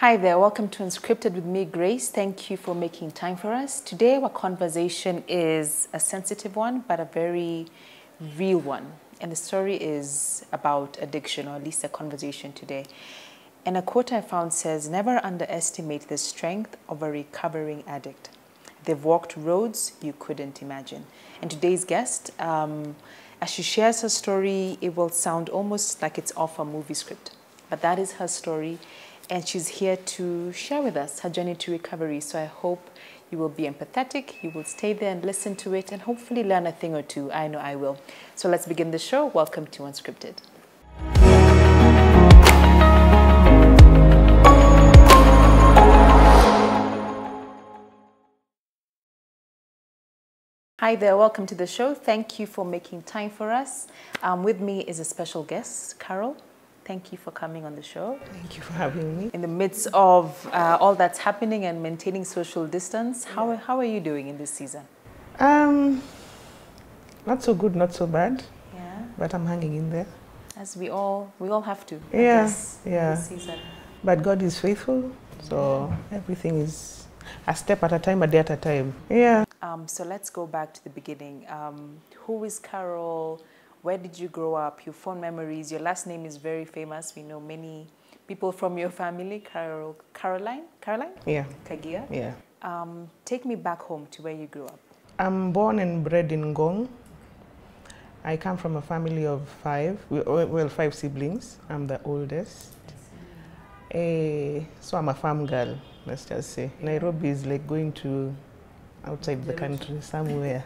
Hi there, welcome to Unscripted with me, Grace. Thank you for making time for us. Today our conversation is a sensitive one, but a very real one. And the story is about addiction, or at least a conversation today. And a quote I found says, "Never underestimate the strength of a recovering addict. They've walked roads you couldn't imagine." And today's guest, as she shares her story, it will sound almost like it's off a movie script. But that is her story. And she's here to share with us her journey to recovery. So I hope you will be empathetic, you will stay there and listen to it, and hopefully learn a thing or two. I know I will. So let's begin the show. Welcome to Unscripted. Hi there, welcome to the show. Thank you for making time for us. With me is a special guest, Carol. Thank you for coming on the show. Thank you for having me. In the midst of all that's happening and maintaining social distance, how are you doing in this season? Not so good, not so bad. Yeah. But I'm hanging in there. As we all have to. Yeah, I guess, yeah. this season. But God is faithful, so everything is a step at a time, a day at a time. Yeah. So let's go back to the beginning. Who is Carol? Where did you grow up? Your fond memories. Your last name is very famous. We know many people from your family. Caroline? Yeah. Kagia? Yeah. Take me back home to where you grew up. I'm born and bred in Ngong. I come from a family of five siblings. I'm the oldest. So I'm a farm girl, let's just say. Yeah. Nairobi is like going to outside the country somewhere.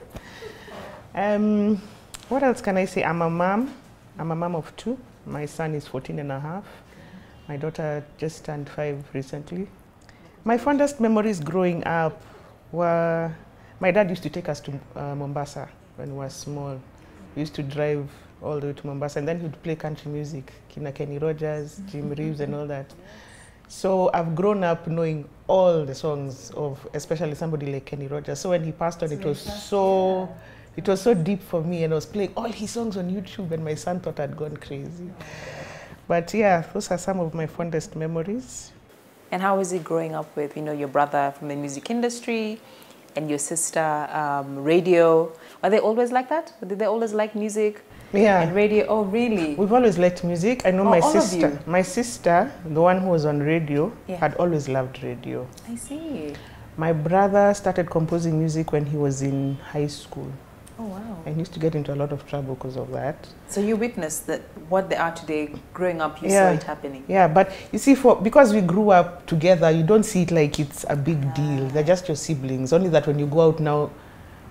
What else can I say? I'm a mom. I'm a mom of two. My son is 14 and a half. My daughter just turned 5 recently. My fondest memories growing up were, my dad used to take us to Mombasa when we were small. We used to drive all the way to Mombasa, and then he'd play country music, Kenny Rogers, Jim Reeves and all that. So I've grown up knowing all the songs of, especially somebody like Kenny Rogers. So when he passed on, it was so deep for me, and I was playing all his songs on YouTube, and my son thought I'd gone crazy. But yeah, those are some of my fondest memories. And how was it growing up with, your brother from the music industry and your sister, radio? Are they always like that? Did they always like music? Yeah. And radio? Oh, really? We've always liked music. I know my sister. My sister, the one who was on radio, had always loved radio. I see. My brother started composing music when he was in high school. Oh, wow. And he used to get into a lot of trouble because of that. So you witnessed that what they are today, growing up, you saw it happening. Yeah, but you see, because we grew up together, you don't see it like it's a big deal. They're just your siblings. Only that when you go out now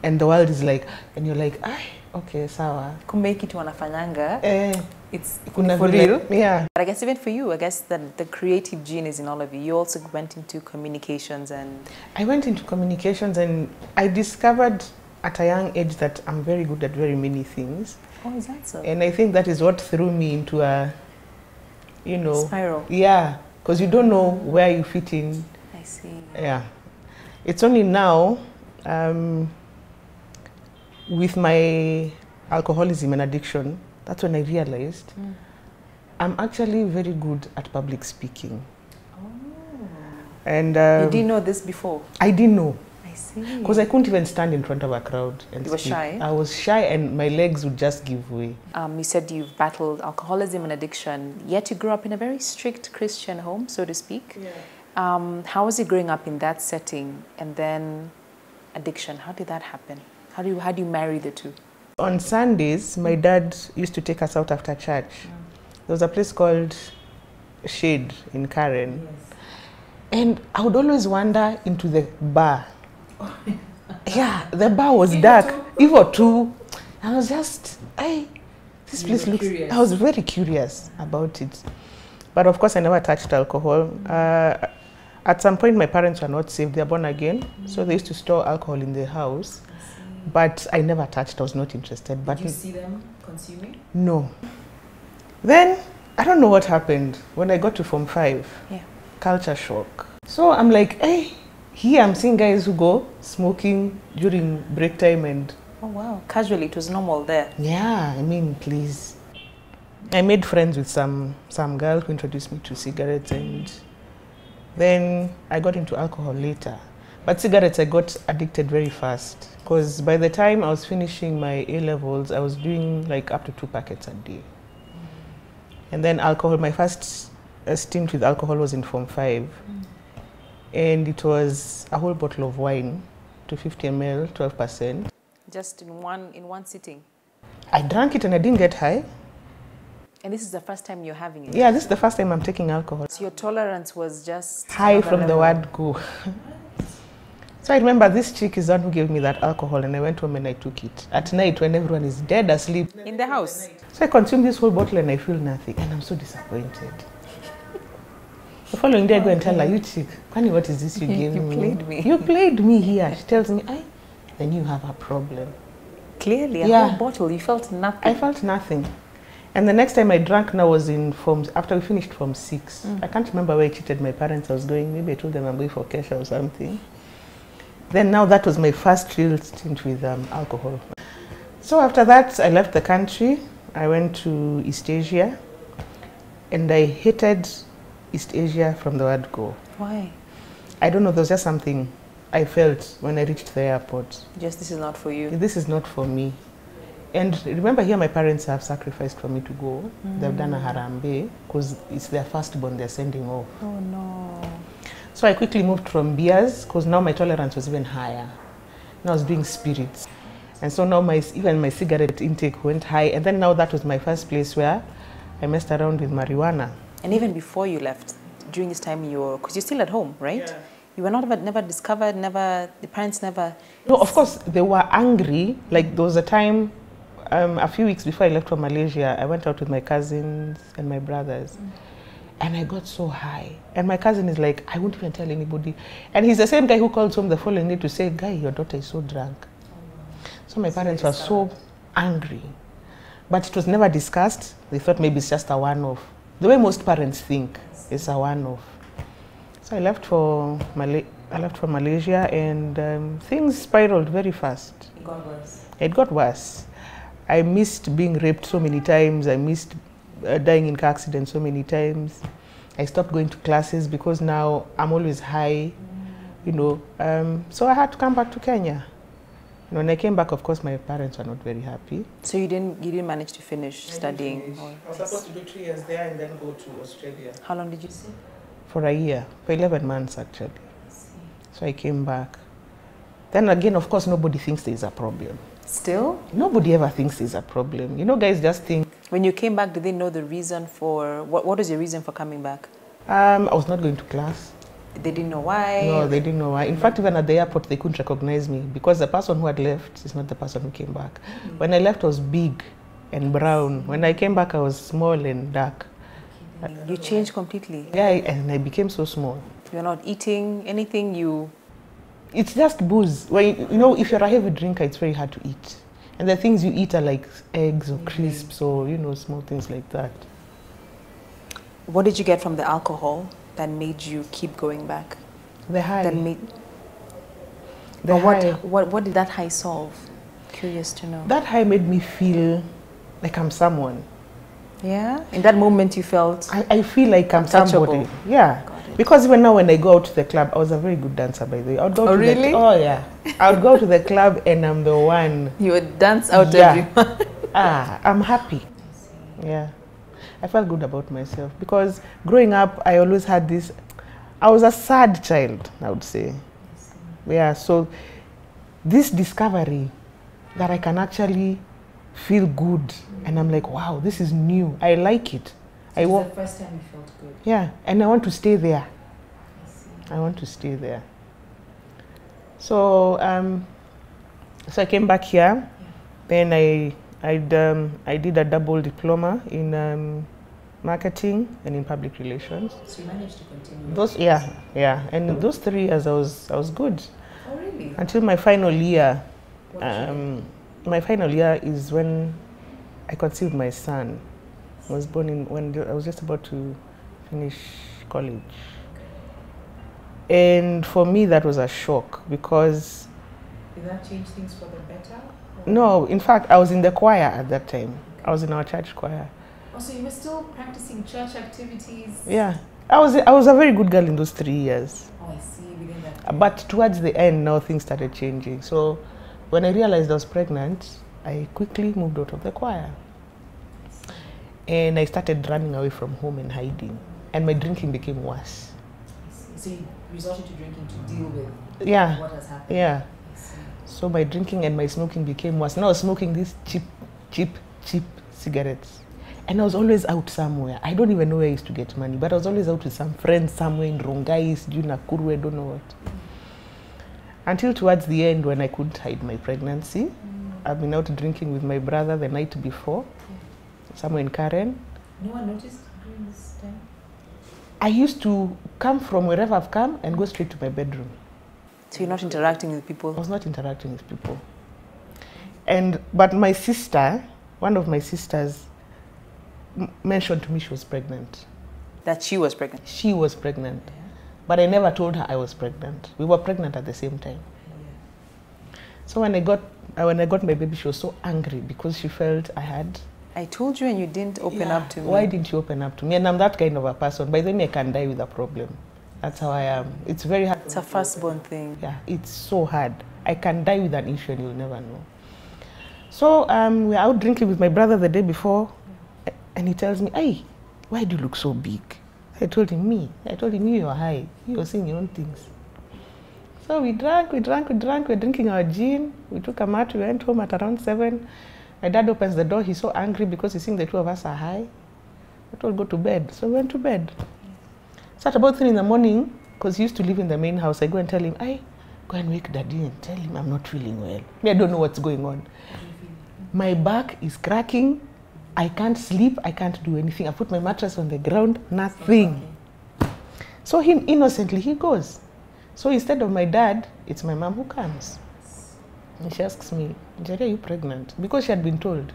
and the world is like, and you're like, okay, sawa. Kumeki tu wanafanyanga. It's for real. Yeah. But I guess even for you, I guess the creative gene is in all of you. You also went into communications and... I went into communications, and I discovered at a young age that I'm very good at very many things. Oh, is that so? And I think that is what threw me into a, spiral. Yeah, because you don't know where you fit in. I see. Yeah. It's only now, with my alcoholism and addiction, that's when I realized I'm actually very good at public speaking. Oh. And you didn't know this before? I didn't know. Because I couldn't even stand in front of a crowd and You were shy? I was shy, and my legs would just give way. You said you've battled alcoholism and addiction, yet you grew up in a very strict Christian home, so to speak. Yeah. How was it growing up in that setting, and then addiction? How did that happen? How do you marry the two? On Sundays, my dad used to take us out after church. There was a place called Shade in Karen. Yes. And I would always wander into the bar. Yeah, the bar was dark. Even too. I was just, this place looks... Curious. I was very curious about it. But of course, I never touched alcohol. At some point, my parents were not saved. They're born again. So they used to store alcohol in the house. But I never touched. I was not interested. But did you see them consuming? No. Then, I don't know what happened. When I got to Form 5, culture shock. So I'm like, here I'm seeing guys who go smoking during break time and... Oh, wow. Casually, it was normal there. Yeah, I mean, please. I made friends with some girl who introduced me to cigarettes, and Then I got into alcohol later. But cigarettes, I got addicted very fast. Because by the time I was finishing my A-levels, I was doing like up to 2 packets a day. And then alcohol, my first stint with alcohol was in Form 5. And it was a whole bottle of wine, 250 ml, 12%. Just in one sitting? I drank it and I didn't get high. And this is the first time you're having it? Yeah, this is the first time I'm taking alcohol. So your tolerance was just... high from the word go. So I remember this chick is the one who gave me that alcohol, and I went home and I took it. At night when everyone is dead asleep. In the house? So I consumed this whole bottle and I feel nothing. And I'm so disappointed. The following day I go and tell her, you chick, Kwani, what is this you gave me? You played me. You played me here. She tells me, then you have a problem. Clearly, a whole bottle, you felt nothing. I felt nothing. And the next time I drank now was in after we finished Form 6. I can't remember where I cheated my parents. I was going, maybe I told them I'm going for Kesha or something. Then now that was my first real stint with alcohol. So after that, I left the country. I went to East Asia. And I hated East Asia from the word go. Why? I don't know, there was just something I felt when I reached the airport. Just, this is not for you. This is not for me. And remember here, my parents have sacrificed for me to go. They've done a harambe because it's their firstborn they're sending off. Oh no. So I quickly moved from beers because now my tolerance was even higher. And I was doing spirits. And so now even my cigarette intake went high. And then now that was my first place where I messed around with marijuana. And even before you left, during this time because you're still at home, right? Yeah. You were never discovered, the parents never... No, of course, they were angry. Like there was a time, a few weeks before I left for Malaysia, I went out with my cousins and my brothers. And I got so high. And my cousin is like, I won't even tell anybody. And he's the same guy who called home the following day to say, Guy, your daughter is so drunk. So my parents were so angry. But it was never discussed. They thought maybe it's just a one-off. The way most parents think, it's a one-off. So I left for Malaysia and things spiraled very fast. It got worse. It got worse. I missed being raped so many times. I missed dying in car accidents so many times. I stopped going to classes because now I'm always high, you know. So I had to come back to Kenya. And when I came back, of course, my parents were not very happy. So you didn't manage to finish studying? I was supposed to do 3 years there and then go to Australia. How long did you stay? For a year, for 11 months actually. So I came back. Then again, of course, nobody thinks there's a problem. Still? Nobody ever thinks there's a problem. You know, guys just think. When you came back, did they know the reason for, what was your reason for coming back? I was not going to class. They didn't know why? No, they didn't know why. In fact, even at the airport, they couldn't recognize me because the person who had left is not the person who came back. When I left, I was big and brown. When I came back, I was small and dark. You changed completely? Yeah, and I became so small. You're not eating anything, It's just booze. When, you know, if you're a heavy drinker, it's very hard to eat. And the things you eat are like eggs or crisps or, you know, small things like that. What did you get from the alcohol that made you keep going back? The high. What did that high solve? Curious to know. That high made me feel like I'm someone. Yeah? In that moment you felt... I feel like I'm somebody. Yeah. Because even now when I go out to the club, I was a very good dancer by the way. I would go to really? Oh yeah. I would go to the club and I'm the one. You would dance out everyone. I'm happy. Yeah. I felt good about myself because growing up, I always had this, I was a sad child, I would say. Yeah, so this discovery that I can actually feel good and I'm like, wow, this is new. I like it. This is the first time you felt good. Yeah, and I want to stay there. I want to stay there. So, so I came back here. Then I did a double diploma in marketing and in public relations. So you managed to continue? And those 3 years I was good. Oh really? Until my final year. My final year is when I conceived my son. I was born when I was just about to finish college. And for me that was a shock because... Did that change things for the better? No, in fact, I was in the choir at that time. I was in our church choir. Oh, so you were still practicing church activities? Yeah, I was a very good girl in those 3 years. Oh, I see. Within that. But towards the end, now things started changing. So when I realized I was pregnant, I quickly moved out of the choir. And I started running away from home and hiding. And my drinking became worse. So you resorted to drinking to deal with what has happened? Yeah. So my drinking and my smoking became worse. Now I was smoking these cheap cigarettes. And I was always out somewhere. I don't even know where I used to get money, but I was always out with some friends somewhere in Rongai, Nakuru, I don't know what. Until towards the end when I couldn't hide my pregnancy. I've been out drinking with my brother the night before, somewhere in Karen. No one noticed during this time? I used to come from wherever I've come and go straight to my bedroom. So you're not interacting with people? I was not interacting with people. But my sister, one of my sisters, mentioned to me she was pregnant. That she was pregnant? She was pregnant. Yeah. But I never told her I was pregnant. We were pregnant at the same time. Yeah. So when I got my baby, she was so angry because she felt I told you and you didn't open up to me. Why didn't you open up to me? And I'm that kind of a person. By the way, I can die with a problem. That's how I am. It's very hard. It's a firstborn thing. Yeah, it's so hard. I can die with an issue and you'll never know. So we were out drinking with my brother the day before, and he tells me, "Hey, why do you look so big?" I told him, you are high. You were seeing your own things. So we drank, we were drinking our gin. We took a mat, we went home at around 7. My dad opens the door, he's so angry because he's seeing the two of us are high. I told go to bed. So we went to bed. So at about 3 in the morning, because he used to live in the main house, I go and tell him, go and wake daddy and tell him I'm not feeling well. I don't know what's going on. My back is cracking. I can't sleep, I can't do anything. I put my mattress on the ground, nothing. So innocently he goes. So instead of my dad, it's my mom who comes. And she asks me, "Jerry, are you pregnant?" Because she had been told.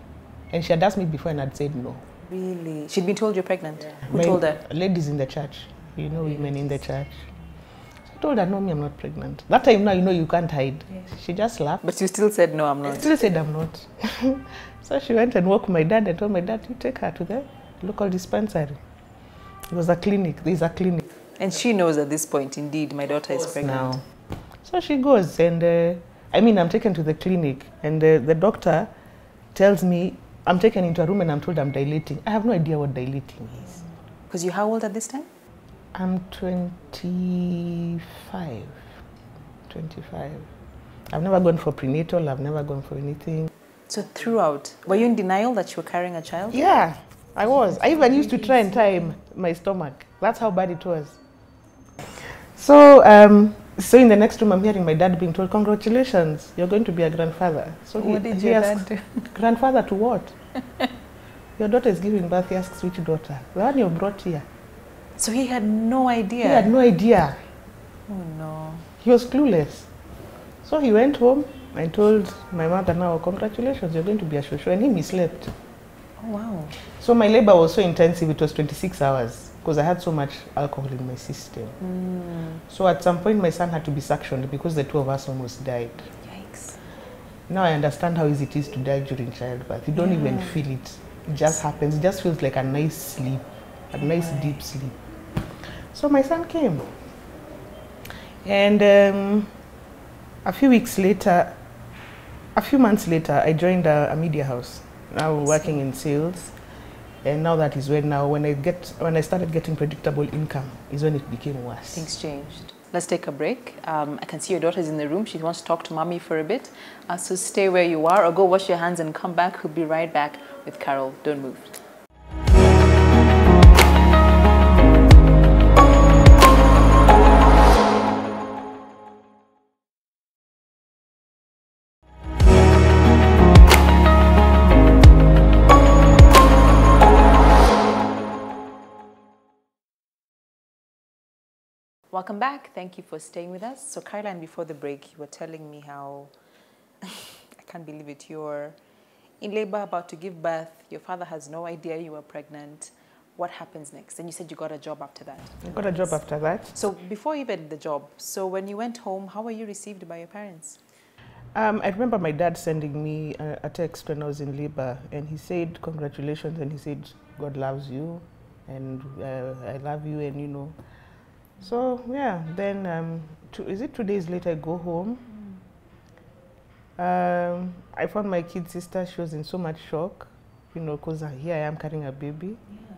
And she had asked me before and I'd said no. Really? She'd been told you're pregnant? Yeah. Who my told her? Ladies in the church. You know, women in the church. So I told her, "No, I'm not pregnant." That time now, you can't hide. Yes. She just laughed. But you still said, "No, I'm not." I still said, "I'm not." So she went and woke my dad and told my dad, "You take her to the local dispensary." It was a clinic. There's a clinic. And she knows at this point, indeed, my daughter is pregnant. Now. So she goes and, I'm taken to the clinic and the doctor tells me, I'm taken into a room and I'm told I'm dilating. I have no idea what dilating is. Because you're how old at this time? I'm 25. I've never gone for prenatal. I've never gone for anything. So throughout, were you in denial that you were carrying a child? Yeah, I was. I even used to try and tie my stomach. That's how bad it was. So, in the next room, I'm hearing my dad being told, "Congratulations, you're going to be a grandfather." So what did your dad do? "Grandfather to what?" "Your daughter is giving birth." He asks, "Which daughter?" "The one you brought here." So he had no idea? He had no idea. Oh no. He was clueless. So he went home and told my mother, "Now, congratulations, you're going to be a shosho." And he slept. Oh wow. So my labor was so intensive, it was 26 hours. Because I had so much alcohol in my system. So at some point my son had to be suctioned because the two of us almost died. Yikes. Now I understand how easy it is to die during childbirth. You don't even feel it. It just happens. It just feels like a nice sleep, a nice deep sleep. So my son came. And a few months later, I joined a media house. Now working in sales. And now that is when I started getting predictable income is when it became worse. Things changed. Let's take a break. I can see your daughter's in the room. She wants to talk to mommy for a bit. So stay where you are or go wash your hands and come back. We'll be right back with Carol. Don't move. Welcome back. Thank you for staying with us. So Caroline, before the break, you were telling me how, I can't believe it, you're in labor, about to give birth. Your father has no idea you were pregnant. What happens next? And you said you got a job after that. I got a job after that. So before even the job, so when you went home, how were you received by your parents? I remember my dad sending me a text when I was in labor, and he said, "Congratulations," and he said, "God loves you, and I love you, and you know. So yeah, then is it 2 days later I go home. I found my kid sister. She was in so much shock, you know, because here I am carrying a baby. Yeah.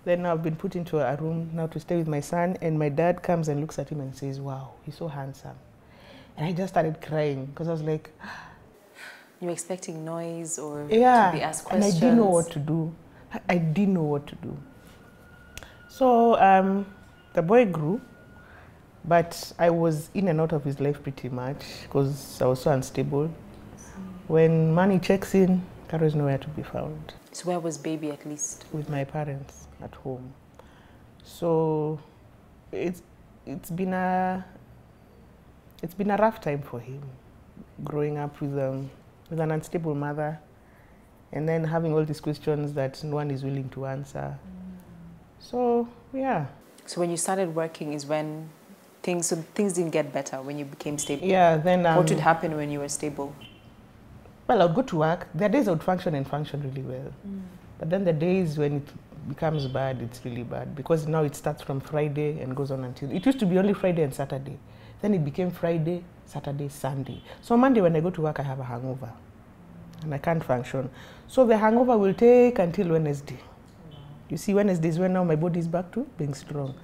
Then I've been put into a room now to stay with my son, and my dad comes and looks at him and says, "Wow, he's so handsome." And I just started crying because I was like, you were expecting noise or yeah, to be asked questions? And I didn't know what to do. I didn't know what to do. So the boy grew, but I was in and out of his life pretty much because I was so unstable. When money checks in, Caro is nowhere to be found. So where was baby at least? With my parents at home. So it's been a rough time for him, growing up with an unstable mother, and then having all these questions that no one is willing to answer. So yeah. So when you started working is when things didn't get better, when you became stable? Yeah, then... what would happen when you were stable? Well, I'd go to work. There are days I would function really well. But then the days when it becomes bad, it's really bad. Because now it starts from Friday and goes on until... It used to be only Friday and Saturday. Then it became Friday, Saturday, Sunday. So Monday when I go to work, I have a hangover. And I can't function. So the hangover will take until Wednesday. You see, Wednesday is when now my body is back to being strong.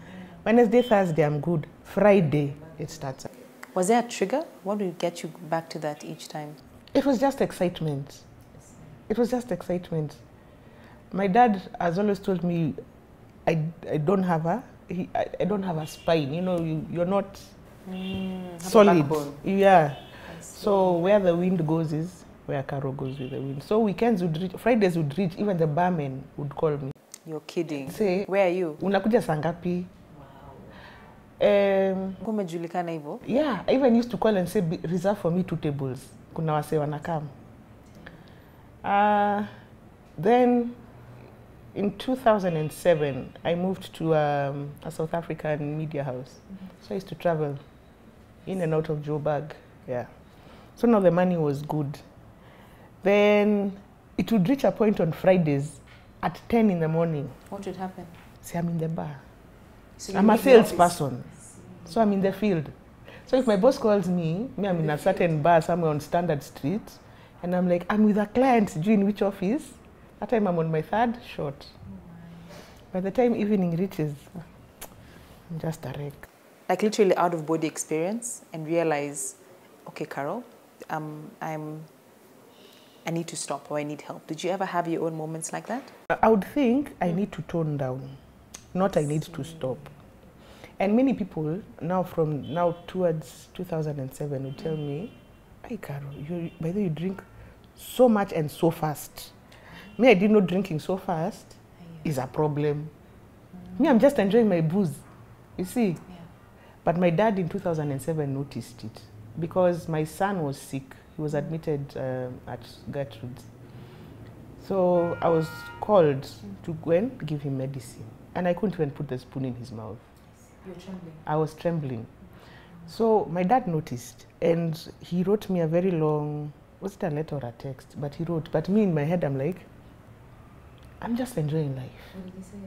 Wednesday, Thursday, I'm good. Friday, it starts. Was there a trigger? What would get you back to that each time? It was just excitement. It was just excitement. My dad has always told me, I don't have a spine. You know, you're not solid. Yeah. So where the wind goes is where Caro goes with the wind. So weekends would reach, Fridays would reach, even the barman would call me. You're kidding. Say, where are you? Unakuja sangapi? Kumejulikana hivyo? Yeah, I even used to call and say, reserve for me 2 tables. Kuna wase wanakam. Then in 2007, I moved to a South African media house. So I used to travel in and out of Joburg. Yeah. So now the money was good. Then it would reach a point on Fridays at 10 in the morning. What would happen? See, I'm in the bar. So I'm a salesperson. So I'm in the field. So if my boss calls me, I'm in a certain bar somewhere on Standard Street, and I'm like, I'm with a client, do you in which office? That time I'm on my 3rd shot. By the time evening reaches, I'm just a wreck. Like literally out of body experience and realize, okay, Carol, I need to stop or I need help. Did you ever have your own moments like that? I would think I need to tone down, not I need to stop. And many people now from now towards 2007 would tell me, hey Carol, by the way, you drink so much and so fast. Me, I didn't know drinking so fast is a problem. Me, I'm just enjoying my booze, you see. Yeah. But my dad in 2007 noticed it because my son was sick. He was admitted at Gertrude's. So I was called to go and give him medicine. And I couldn't even put the spoon in his mouth. You were trembling? I was trembling. So my dad noticed and he wrote me a very long, was it a letter or a text? But he wrote, but me in my head, I'm like, I'm just enjoying life. What did he say?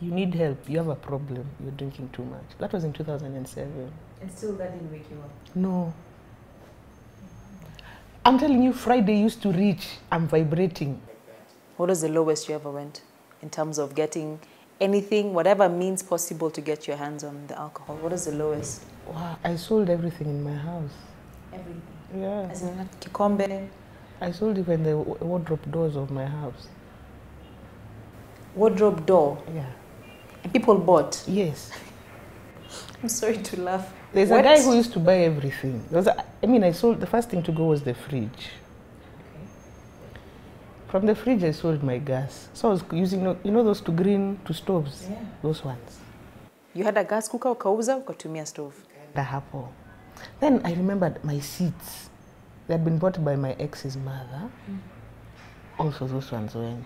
You need help, you have a problem, you're drinking too much. That was in 2007. And still that didn't wake you up? No. I'm telling you, Friday used to reach, I'm vibrating. What was the lowest you ever went in terms of getting anything, whatever means possible to get your hands on the alcohol? What is the lowest? Wow, I sold everything in my house. Everything? Yeah. As in like kikombe? I sold even the wardrobe doors of my house. Wardrobe door? Yeah. And people bought? Yes. I'm sorry to laugh. There's a guy who used to buy everything. I sold, the first thing to go was the fridge. Okay. From the fridge, I sold my gas. So I was using, you know those two stoves? Yeah. Those ones. You had a gas cooker, ukauza, ukatumia stove? The hapo. Then I remembered my seats. They had been bought by my ex's mother. Also those ones went.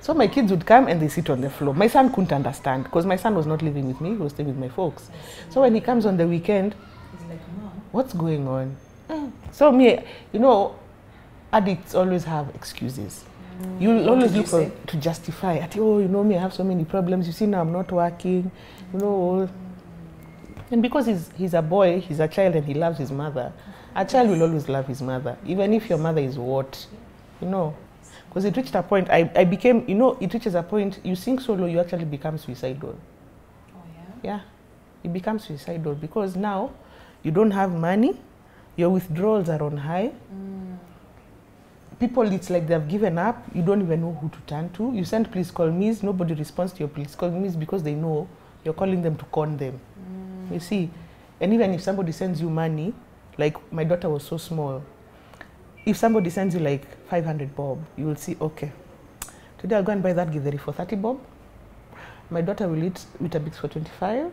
So my kids would come and they sit on the floor. My son couldn't understand because my son was not living with me, he was staying with my folks. So when he comes on the weekend, he's like, Mom, what's going on? So me, you know, addicts always have excuses. You'll always look to justify. Oh, you know me, I have so many problems. You see now I'm not working. You know, and because he's a boy, he's a child, and he loves his mother. A child will always love his mother, even if your mother is what, you know. Because it reached a point, I became, you know, it reaches a point, you sink so low, you actually become suicidal. Oh, yeah? Yeah, you become suicidal because now you don't have money, your withdrawals are on high. People, it's like they've given up, you don't even know who to turn to. You send please call me's, nobody responds to your please call me's because they know you're calling them to con them. You see, and even if somebody sends you money, like my daughter was so small, if somebody sends you like 500 bob, you will see, okay, today I'll go and buy that githeri for 30 bob. My daughter will eat Weetabix for 25.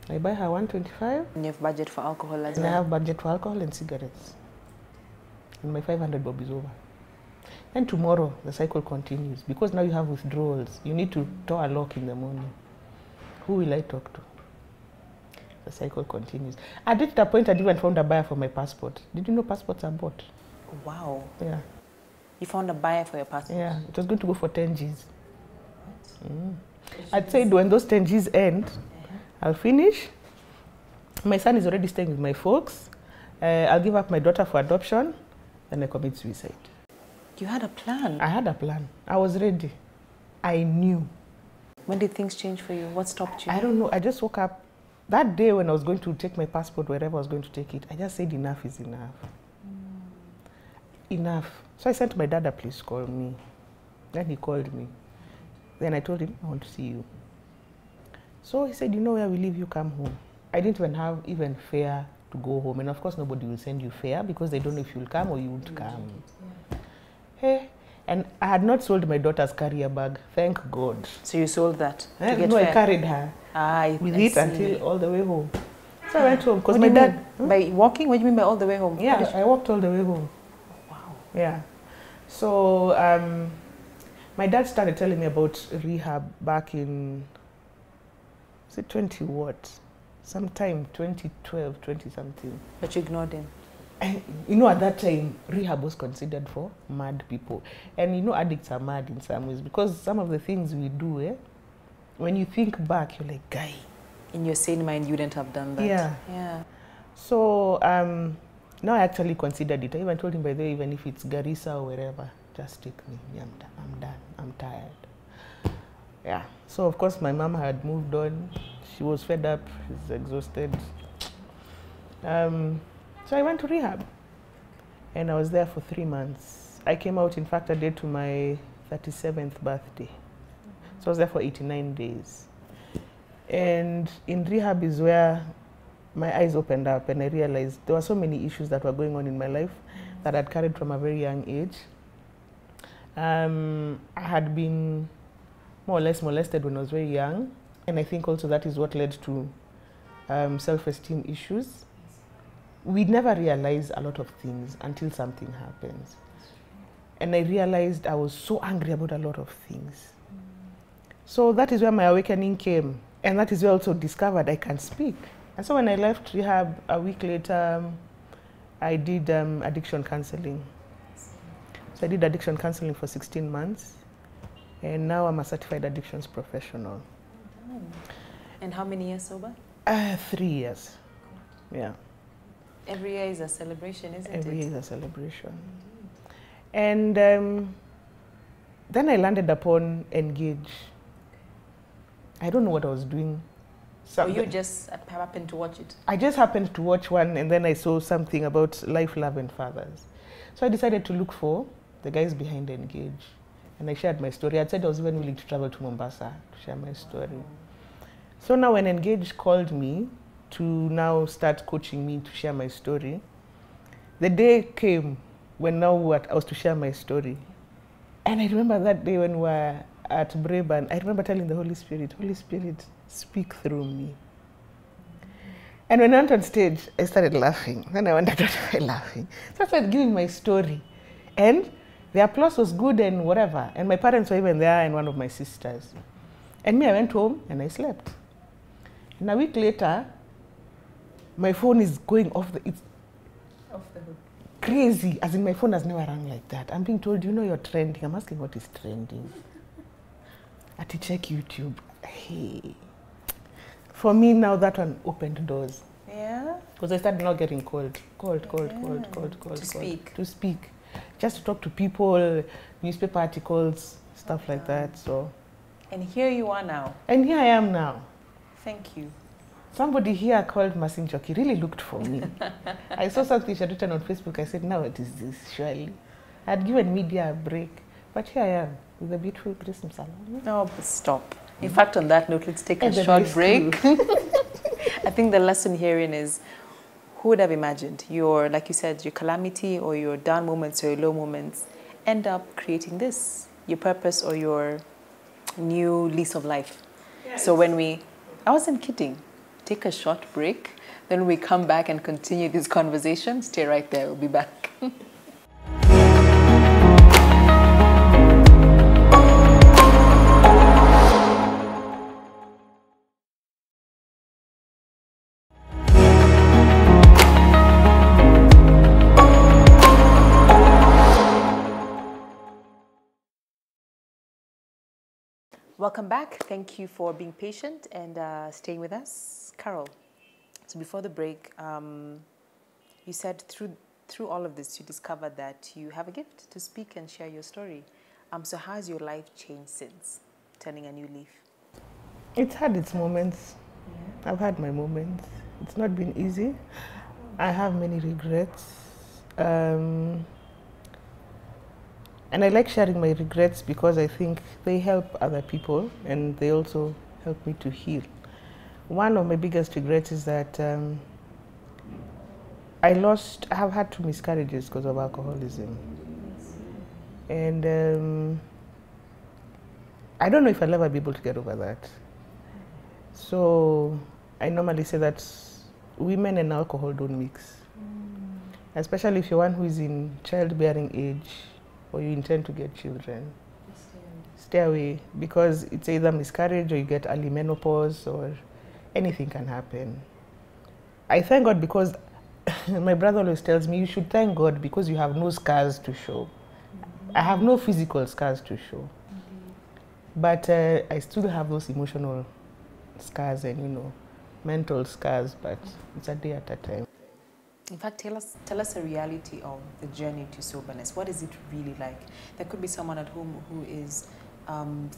I buy her 125. And you have budget for alcohol as well? And I have budget for alcohol and cigarettes. And my 500 bob is over. And tomorrow, the cycle continues. Because now you have withdrawals. You need to toe a lock in the morning. Who will I talk to? The cycle continues. I reached a point I even found a buyer for my passport. Did you know passports are bought? Wow. Yeah. You found a buyer for your passport? Yeah, it was going to go for 10 Gs. I'd said when those 10 Gs end, I'll finish. My son is already staying with my folks. I'll give up my daughter for adoption, then I commit suicide. You had a plan? I had a plan. I was ready. I knew. When did things change for you? What stopped you? I don't know. I just woke up. That day when I was going to take my passport, wherever I was going to take it, I just said enough is enough. Enough. So I sent my dad, please call me. Then he called me. Then I told him, I want to see you. So he said, you know where we live, you come home. I didn't even have fare to go home. And of course, nobody will send you fare because they don't know if you'll come or you won't come. Yeah. Hey, and I had not sold my daughter's carrier bag, thank God. So you sold that to get no, fare? I carried her with it until all the way home. So I went home because my dad... By walking? What do you mean by all the way home? Yeah, I walked all the way home. Wow. Yeah. So my dad started telling me about rehab back in, was it 20 what? Sometime 2012, 20 something. But you ignored him? And, you know, at that time, rehab was considered for mad people. And you know, addicts are mad in some ways because some of the things we do, when you think back, you're like, guy. In your sane mind, you wouldn't have done that. Yeah. Yeah. So now I actually considered it. I even told him, by the way, even if it's Garissa or wherever, just take me. I'm done. I'm tired. Yeah. So, of course, my mom had moved on. She was fed up. She's exhausted. So I went to rehab. And I was there for 3 months. I came out, in fact, a day to my 37th birthday. So I was there for 89 days. And in rehab is where my eyes opened up and I realized there were so many issues that were going on in my life that I'd carried from a very young age. I had been more or less molested when I was very young. And I think also that is what led to self-esteem issues. We never realize a lot of things until something happens. And I realized I was so angry about a lot of things. So that is where my awakening came. And that is where I also discovered I can speak. And so when I left rehab, a week later, I did addiction counseling. So I did addiction counseling for 16 months. And now I'm a certified addictions professional. And how many years sober? 3 years. Yeah. Every year is a celebration, isn't it? Every year is a celebration. And then I landed upon Engage. I don't know what I was doing. Or you just happened to watch it? I just happened to watch one and then I saw something about life, love and fathers. So I decided to look for the guys behind Engage. And I shared my story. I said I was even willing to travel to Mombasa to share my story. So now when Engage called me to now start coaching me to share my story, the day came when now I was to share my story. And I remember that day when we were at Braeburn, I remember telling the Holy Spirit, speak through me. And when I went on stage, I started laughing. Then I wondered, what am I laughing? So I started giving my story. And the applause was good and whatever. And my parents were even there and one of my sisters. And me, I went home and I slept. And a week later, my phone is going off the hook. crazy, as in my phone has never rang like that. I'm being told, you know, you're trending. I'm asking what is trending. I had to check YouTube. Hey. For me now, that one opened doors. Yeah? Because I started now getting called. To speak. To speak. Just to talk to people, newspaper articles, stuff like that. So. And here you are now. And here I am now. Thank you. Somebody here called Masin Choki really looked for me. I saw something she had written on Facebook. I said, now what is this, surely? I had given media a break. But here I am, with a beautiful Christmas salon. No, but stop. In fact, on that note, let's take a short break. I think the lesson herein is, who would have imagined your, like you said, your calamity or your down moments or your low moments end up creating this, your purpose or your new lease of life. Yes. So when I wasn't kidding, take a short break, then we come back and continue this conversation. Stay right there, we'll be back. Welcome back. Thank you for being patient and staying with us. Carol, so before the break, you said through all of this, you discovered that you have a gift to speak and share your story. So how has your life changed since turning a new leaf? It's had its moments. Yeah. I've had my moments. It's not been easy. I have many regrets. And I like sharing my regrets because I think they help other people and they also help me to heal. One of my biggest regrets is that I have had 2 miscarriages because of alcoholism. And I don't know if I'll ever be able to get over that. So I normally say that women and alcohol don't mix. Especially if you're one who is in childbearing age, or you intend to get children, stay away, because it's either miscarriage or you get early menopause or anything can happen. I thank God because my brother always tells me you should thank God because you have no scars to show. I have no physical scars to show. But I still have those emotional scars and, mental scars, but it's a day at a time. In fact, tell us a reality of the journey to soberness. What is it really like? There could be someone at home who is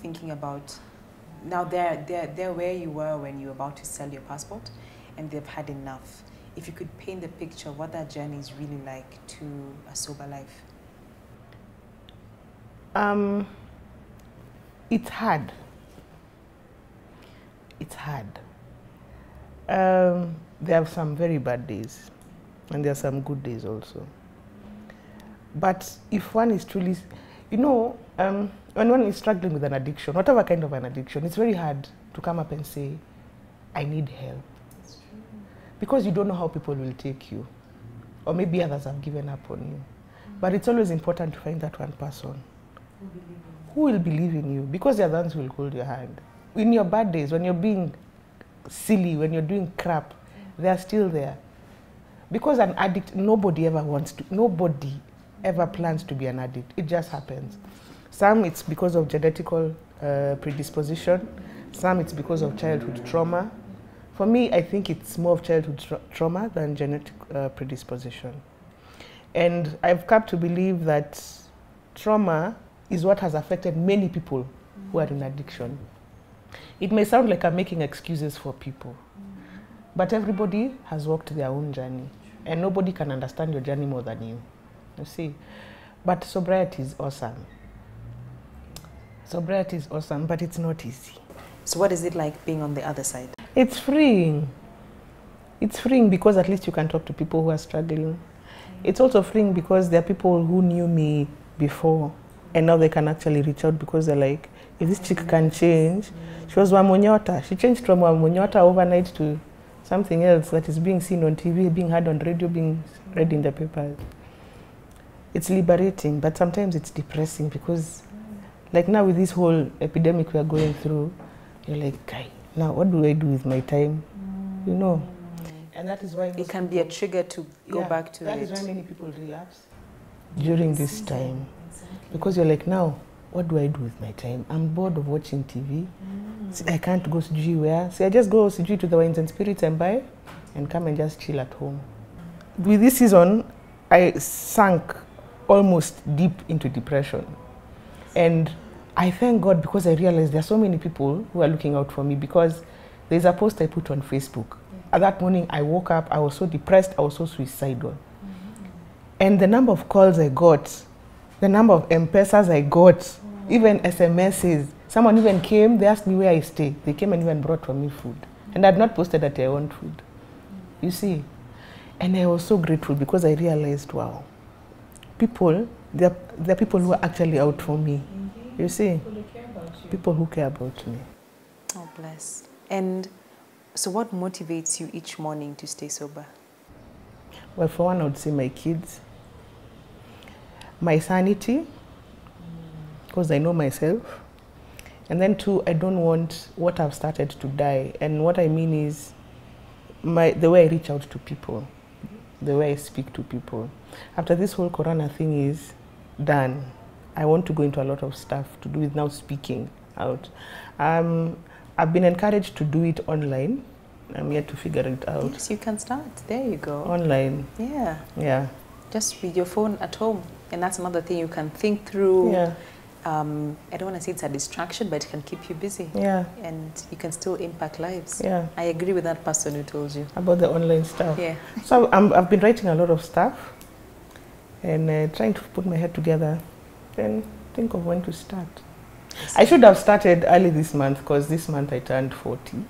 thinking about, now they're where you were when you were about to sell your passport and they've had enough. If you could paint the picture of what that journey is really like to a sober life. It's hard. It's hard. There are some very bad days. And there are some good days also. But if one is truly, when one is struggling with an addiction, whatever kind of an addiction, it's very hard to come up and say, I need help. That's true. Because you don't know how people will take you. Or maybe others have given up on you. But it's always important to find that one person who will believe in you. Because they're the ones who will hold your hand. In your bad days, when you're being silly, when you're doing crap, they're still there. Because an addict, nobody ever plans to be an addict. It just happens. Some it's because of genetical predisposition. Some it's because of childhood trauma. For me, I think it's more of childhood trauma than genetic predisposition. And I've come to believe that trauma is what has affected many people who are in addiction. It may sound like I'm making excuses for people, but everybody has walked their own journey. And nobody can understand your journey more than you see. But sobriety is awesome. Sobriety is awesome, but it's not easy. So what is it like being on the other side? It's freeing. It's freeing because at least you can talk to people who are struggling. It's also freeing because there are people who knew me before and now they can actually reach out because they're like, if this chick can change. She was Wamonyota. She changed from Wamonyota overnight to something else that is being seen on TV, being heard on radio, being read in the papers. It's liberating, but sometimes it's depressing because, like now with this whole epidemic we are going through, you're like, now what do I do with my time? And that is why it can be a trigger to go back to it. That is why many people relapse during this time. Because you're like, now, what do I do with my time? I'm bored of watching TV. See, I can't go where. So I just go to the Wines and Spirits and buy and come and just chill at home. With this season, I sank almost deep into depression. And I thank God because I realized there are so many people who are looking out for me, because there's a post I put on Facebook. At that morning, I woke up, I was so depressed, I was so suicidal. And the number of calls I got, the number of M-Pesas I got, even SMSs. Someone even came, they asked me where I stay. They came and even brought for me food. And I had not posted that I want food. You see? And I was so grateful because I realized, wow, there are people who are actually out for me. You see? People who care about me. Oh, bless. And so what motivates you each morning to stay sober? Well, for one, I would say my kids. My sanity, because I know myself. And then two, I don't want what I've started to die. And what I mean is the way I reach out to people, the way I speak to people. After this whole Corona thing is done, I want to go into a lot of stuff to do with now speaking out. I've been encouraged to do it online. I'm yet to figure it out. Yes, you can start. There you go. Online. Yeah. Yeah. Just with your phone at home. And that's another thing you can think through. Yeah. I don't want to say it's a distraction, but it can keep you busy. Yeah. And you can still impact lives. Yeah. I agree with that person who told you. About the online stuff. Yeah. So I've been writing a lot of stuff and trying to put my head together, then think of when to start. I should have started early this month, because this month I turned 40.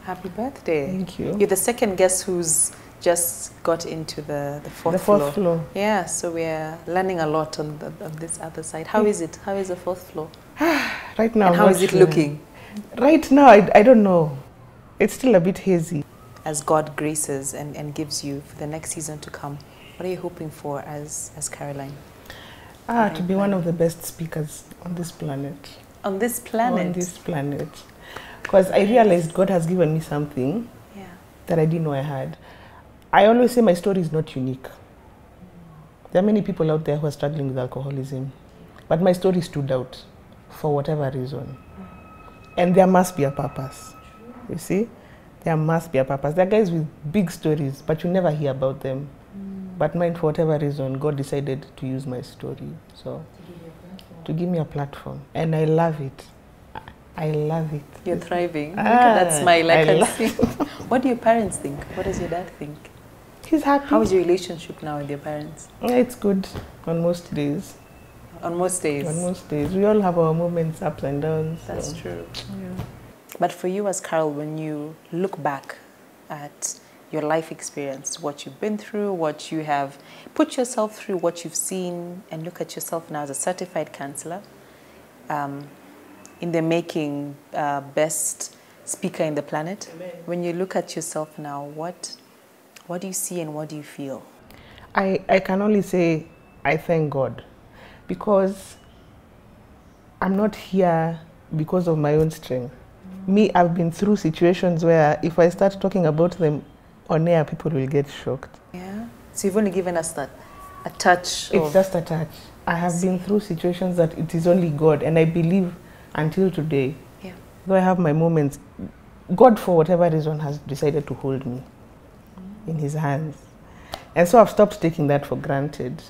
Happy birthday. Thank you. You're the second guest who's just got into the fourth floor. The fourth floor. Yeah, so we're learning a lot on this other side. How is it? How is the fourth floor? Right now. And how is it looking? Right now, I don't know. It's still a bit hazy. As God graces and gives you for the next season to come, what are you hoping for as Caroline? To be one of the best speakers on this planet. On this planet? On this planet. Because I realized God has given me something that I didn't know I had. I always say my story is not unique. There are many people out there who are struggling with alcoholism, but my story stood out for whatever reason. And there must be a purpose. You see? There must be a purpose. There are guys with big stories, but you never hear about them. But mine, for whatever reason, God decided to use my story. So, to give me a platform. And I love it. I love it. You're thriving. Look at that smile. I can see. What do your parents think? What does your dad think? He's happy. How is your relationship now with your parents? It's good on most days. On most days? On most days. We all have our moments, ups and downs. That's true. Yeah. But for you as Carol, when you look back at your life experience, what you've been through, what you have put yourself through, what you've seen, and look at yourself now as a certified counselor, in the making, best speaker in the planet. Amen. When you look at yourself now, what do you see and what do you feel? I can only say I thank God, because I'm not here because of my own strength. Me, I've been through situations where if I start talking about them on air, people will get shocked. Yeah. So you've only given us that, a touch. It's just a touch. I have been through situations that it is only God, and I believe until today, though I have my moments, God, for whatever reason, has decided to hold me in His hands. And so I've stopped taking that for granted.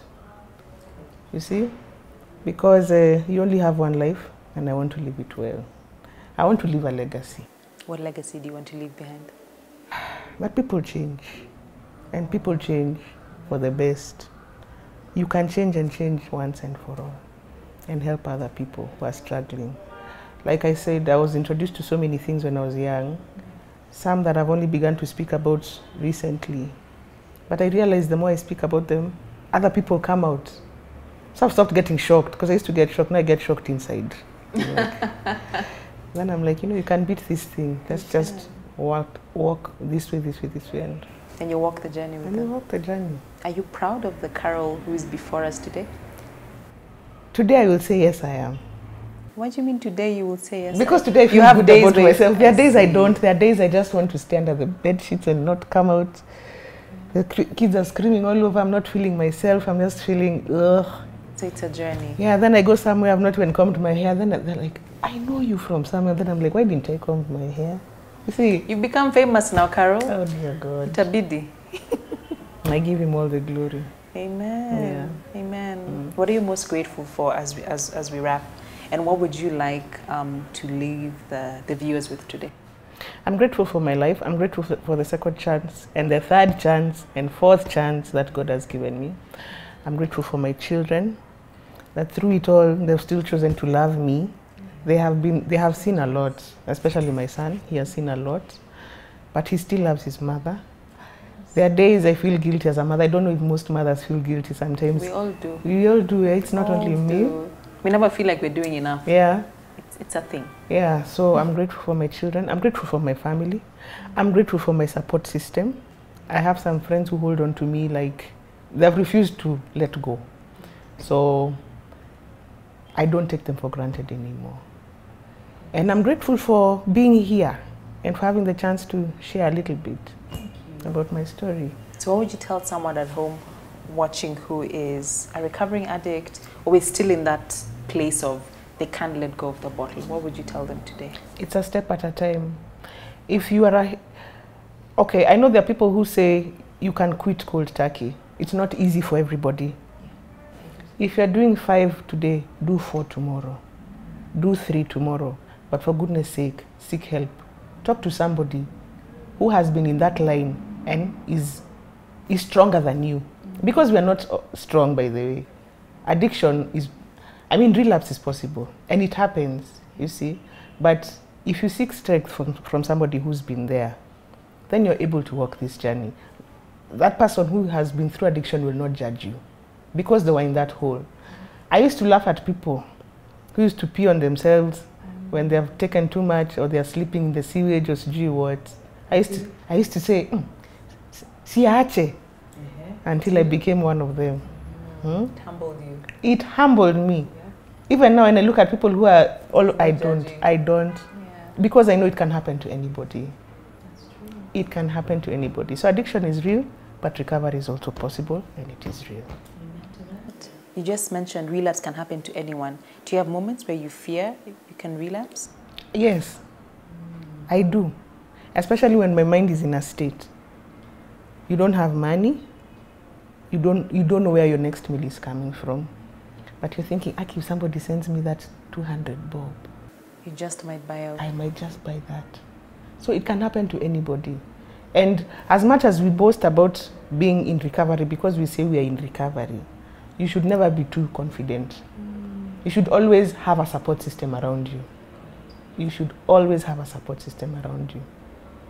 You see? Because you only have one life, and I want to live it well. I want to leave a legacy. What legacy do you want to leave behind? But people change. And people change for the best. You can change and change once and for all, and help other people who are struggling. Like I said, I was introduced to so many things when I was young, some that I've only begun to speak about recently. But I realized the more I speak about them, other people come out. So I've stopped getting shocked, because I used to get shocked, now I get shocked inside. Then I'm like, you can beat this thing. Let's just walk this way, this way, this way. And you walk the journey with them. And you walk the journey. Are you proud of the Carol who is before us today? Today I will say yes, I am. What do you mean today you will say yes? Because today I feel good about myself. There are days I don't. There are days I just want to stay under the bed sheets and not come out. The kids are screaming all over. I'm not feeling myself. I'm just feeling, ugh. So it's a journey. Yeah, then I go somewhere. I've not even combed my hair. Then they're like, I know you from somewhere. Then I'm like, why didn't I comb my hair? You see. You've become famous now, Carol. Oh, dear God. Itabidi. I give him all the glory. Amen. Yeah. Amen. What are you most grateful for as we wrap? And what would you like to leave the viewers with today? I'm grateful for my life. I'm grateful for the second chance and the third chance and fourth chance that God has given me. I'm grateful for my children, that through it all, they've still chosen to love me. They have seen a lot, especially my son. He has seen a lot, but he still loves his mother. There are days I feel guilty as a mother. I don't know if most mothers feel guilty sometimes. We all do. We all do. It's not only me. We never feel like we're doing enough. Yeah. It's a thing. Yeah, so I'm grateful for my children. I'm grateful for my family. I'm grateful for my support system. I have some friends who hold on to me like they've refused to let go. So I don't take them for granted anymore. And I'm grateful for being here and for having the chance to share a little bit about my story. So what would you tell someone at home watching who is a recovering addict or is still in that place of they can't let go of the bottle? What would you tell them today? It's a step at a time. If you are okay, I know there are people who say you can quit cold turkey. It's not easy for everybody. If you're doing 5 today, do 4 tomorrow. Do 3 tomorrow. But for goodness sake, seek help. Talk to somebody who has been in that line and is stronger than you. Because we are not strong, by the way. Addiction is, relapse is possible. And it happens, you see. But if you seek strength from somebody who's been there, then you're able to walk this journey. That person who has been through addiction will not judge you because they were in that hole. I used to laugh at people who used to pee on themselves when they have taken too much or they are sleeping in the sewage or sijui what. I used to say, siache, until I became one of them. It humbled you. It humbled me. Yeah. Even now when I look at people who are I don't. Yeah. Because I know it can happen to anybody. That's true. It can happen to anybody. So addiction is real, but recovery is also possible, and it is real. You just mentioned relapse can happen to anyone. Do you have moments where you fear you can relapse? Yes, I do. Especially when my mind is in a state. You don't have money. You don't know where your next meal is coming from. But you're thinking, Aki, if somebody sends me that 200 bob, you just might buy out. I might just buy that. So it can happen to anybody. And as much as we boast about being in recovery, because we say we are in recovery, you should never be too confident. You should always have a support system around you. You should always have a support system around you.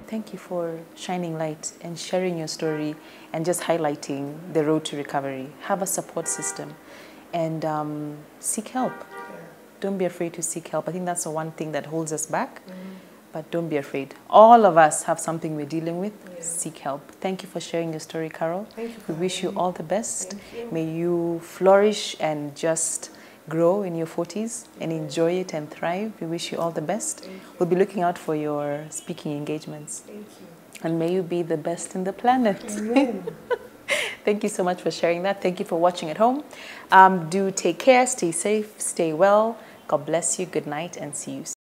Thank you for shining light and sharing your story and just highlighting the road to recovery. Have a support system and seek help. Yeah. Don't be afraid to seek help. I think that's the one thing that holds us back, but don't be afraid. All of us have something we're dealing with. Yeah. Seek help. Thank you for sharing your story, Carol. Thank you. We wish you all the best. May you flourish and just grow in your 40s and enjoy it and thrive. We wish you all the best. We'll be looking out for your speaking engagements. Thank you. And may you be the best in the planet. Thank you so much for sharing that. Thank you for watching at home. Do take care, stay safe, stay well. God bless you. Good night and see you soon.